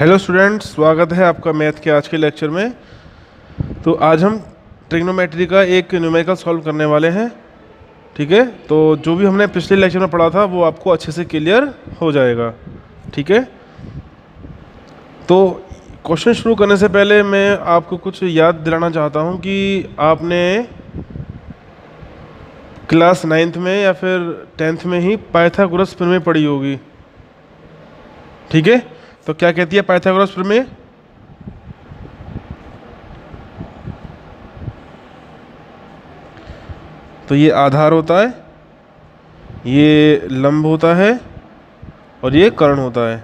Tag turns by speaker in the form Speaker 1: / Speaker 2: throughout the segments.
Speaker 1: Hello students, स्वागत है आपका मैथ के आज के लेक्चर में। तो आज हम ट्रिग्नोमेट्री का एक न्यूमेरिकल सॉल्व करने वाले हैं। ठीक है, तो जो भी हमने पिछले लेक्चर में पढ़ा था वो आपको अच्छे से क्लियर हो जाएगा। ठीक है, तो क्वेश्चन शुरू करने से पहले मैं आपको कुछ याद दिलाना चाहता हूँ कि आपने क्लास 9th में या फिर 10th में ही पाइथागोरस प्रमेय पढ़ी होगी। ठीक है, तो क्या कहती है पाइथागोरस प्रमेय? तो ये आधार होता है, ये लंब होता है और ये कर्ण होता है।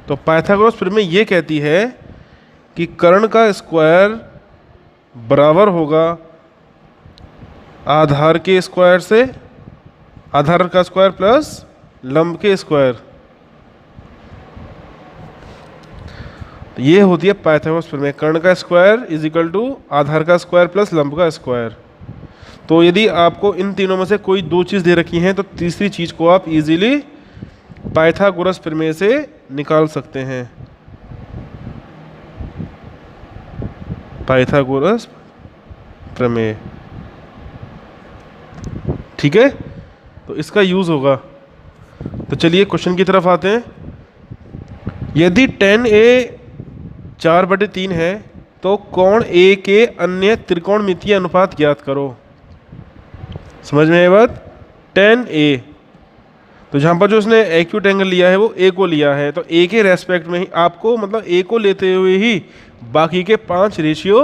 Speaker 1: तो पाइथागोरस प्रमेय ये कहती है कि कर्ण का स्क्वायर बराबर होगा आधार के स्क्वायर से, आधार का स्क्वायर प्लस लंब के स्क्वायर। ये होती है पाइथागोरस प्रमेय। कर्ण का स्क्वायर इज इक्वल टू आधार का स्क्वायर प्लस लंब का स्क्वायर। तो यदि आपको इन तीनों में से कोई दो चीज़ दे रखी हैं तो तीसरी चीज़ को आप इजीली पाइथागोरस प्रमेय से निकाल सकते हैं। पाइथागोरस प्रमेय, ठीक है, तो इसका यूज़ होगा। तो चलिए क्वेश्चन की तरफ आते हैं। यदि tan A 4/3 है तो कोण A के अन्य त्रिकोणमितीय अनुपात ज्ञात करो। समझ में आए बात? tan A, तो जहाँ पर जो उसने एक्यूट एंगल लिया है वो A को लिया है, तो A के रेस्पेक्ट में ही आपको मतलब A को लेते हुए ही बाकी के 5 रेशियो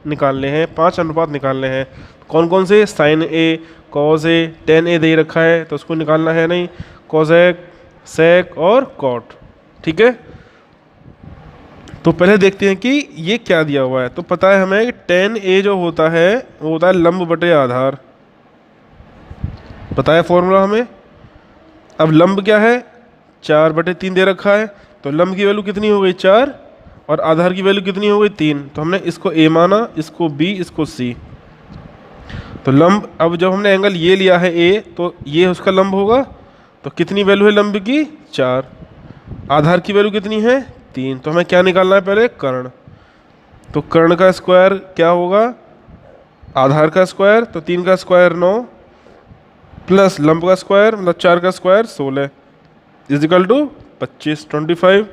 Speaker 1: निकालने हैं, 5 अनुपात निकालने हैं। कौन कौन से? sin A, cos A, tan A दे रखा है तो उसको निकालना है नहीं, cosec, sec और cot। ठीक है, तो पहले देखते हैं कि ये क्या दिया हुआ है। तो पता है हमें कि tan A जो होता है वो होता है लंब बटे आधार। पता है फॉर्मूला हमें। अब लंब क्या है? 4/3 दे रखा है, तो लंब की वैल्यू कितनी हो गई? 4, और आधार की वैल्यू कितनी हो गई? 3। तो हमने इसको A माना, इसको B, इसको C। तो लंब, अब जब हमने एंगल ये लिया है A, तो ये उसका लंब होगा। तो कितनी वैल्यू है लंब की? 4। आधार की वैल्यू कितनी है? 3। तो हमें क्या निकालना है पहले? कर्ण। तो कर्ण का स्क्वायर क्या होगा? आधार का स्क्वायर, तो 3 का स्क्वायर 9 प्लस लंब का स्क्वायर मतलब 4 का स्क्वायर 16 इज इक्वल टू 25, 25।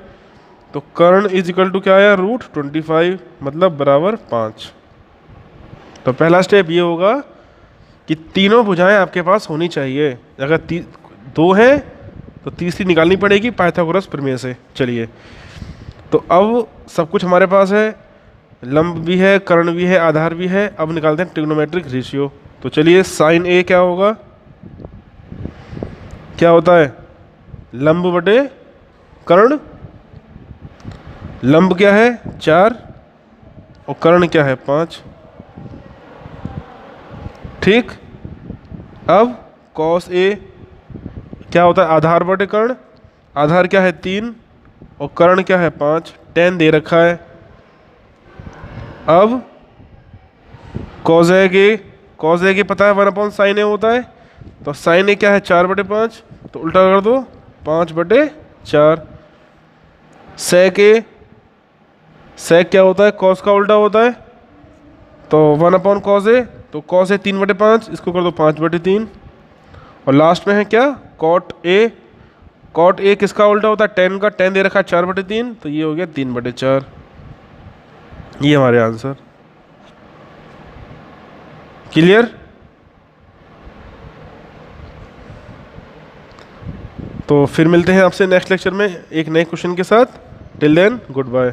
Speaker 1: तो कर्ण इज इक्वल टू क्या आया? √25 मतलब बराबर 5। तो पहला स्टेप ये होगा कि तीनों भुजाएं आपके पास होनी चाहिए। अगर 2 है तो तीसरी निकालनी पड़ेगी पाइथागोरस प्रमेय से। चलिए, तो अब सब कुछ हमारे पास है, लंब भी है, कर्ण भी है, आधार भी है। अब निकालते हैं ट्रिग्नोमेट्रिक रेशियो। तो चलिए, sin A क्या होगा? क्या होता है? लंब बटे कर्ण। लंब क्या है? 4 और कर्ण क्या है? 5। ठीक, अब cos A क्या होता है? आधार बटे कर्ण। आधार क्या है? 3 और कर्ण क्या है? 5। tan दे रखा है। अब cosec A, cosec A पता है 1/sin A होता है, तो sin A क्या है? 4/5, तो उल्टा कर दो 5/4। sec A, sec क्या होता है? cos का उल्टा होता है, तो 1/cos A, तो cos A 3/5, इसको कर दो 5/3। और लास्ट में है क्या? cot A, cot A किसका उल्टा होता है? tan का। tan दे रखा है 4/3, तो ये हो गया 3/4। ये हमारे आंसर। क्लियर? तो फिर मिलते हैं आपसे नेक्स्ट लेक्चर में एक नए क्वेश्चन के साथ। Till then, good bye.